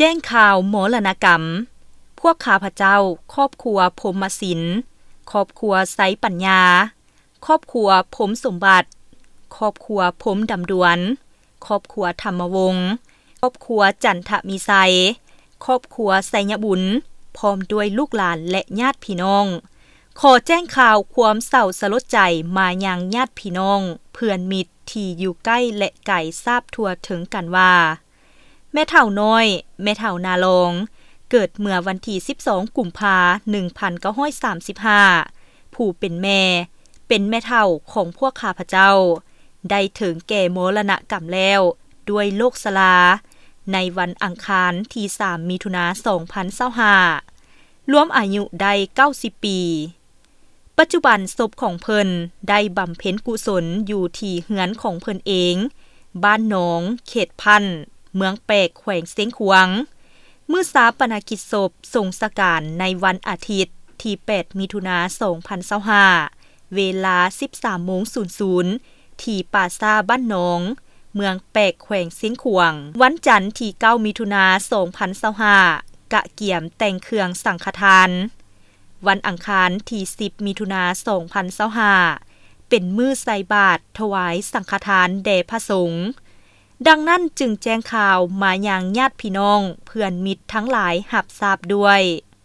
แจ้งข่าวมรณกรรมพวกข้าพเจ้าครอบครัวพรหมศิลป์ครอบครัวไสปัญญาครอบครัวพรหมสมบัติครอบครัวพรหมดำดวนครอบครัวธรรมวงศ์ครอบครัวจันทมีไสครอบครัวไสยบุญพร้อมด้วยลูกหลานและญาติพี่น้องขอแจ้งข่าวความเศร้าสลดใจมายังญาติพี่น้องเพื่อนมิตรที่อยู่ใกล้และไกลทราบทั่วถึงกันว่าแม่เฒ่าน้อยแม่เฒ่านาลองเกิดเมื่อวันที่12กุมภาพันธ์1935ผู้เป็นแม่เฒ่าของพวกข้าพเจ้าได้ถึงแก่มรณกรรมแล้วด้วยโรคชราในวันอังคารที่3มิถุนายน2025รวมอายุได้90ปีปัจจุบันศพของเพิ่นได้บำเพ็ญกุศลอยู่ที่เฮือนของเพิ่นเองบ้านหนองเขตพันธุ์เมืองแปกแขวงเสียงขวางมื้อศาปนกิจศพทรงสการในวันอาทิตย์ที่8มิถุนายน2025เวลา 13:00 นที่ป่าซ่าบ้านหนองเมืองแปกแขวงเสียงขวางวันจันทร์ที่9มิถุนายน2025กะเกี่ยมแต่งเครื่องสังฆทานวันอังคารที่10มิถุนายน2025เป็นมื้อใส่บาตรถวายสังฆทานแด่พระสงฆ์ดังนั้นจึงแจ้งข่าวมายังญาติพี่น้องเพื่อนมิตรทั้งหลายรับทราบด้วย